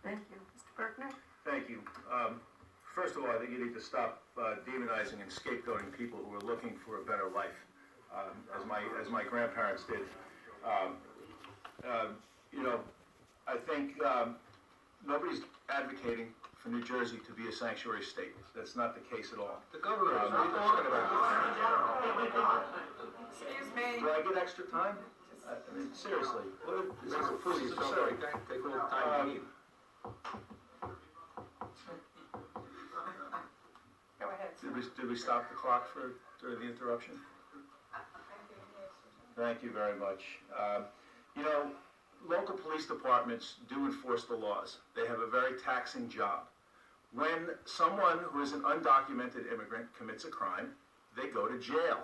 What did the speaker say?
Thank you. Mr. Birkner? Thank you. First of all, I think you need to stop demonizing and scapegoating people who are looking for a better life, as my grandparents did. You know, I think nobody's advocating for New Jersey to be a sanctuary state. That's not the case at all. The governor is not talking about Excuse me. Do I get extra time? I mean, seriously, this is this. absurd. Take all the time you need. Go ahead. Did we stop the clock during the interruption? Thank you very much. You know, local police departments do enforce the laws. They have a very taxing job. When someone who is an undocumented immigrant commits a crime, they go to jail.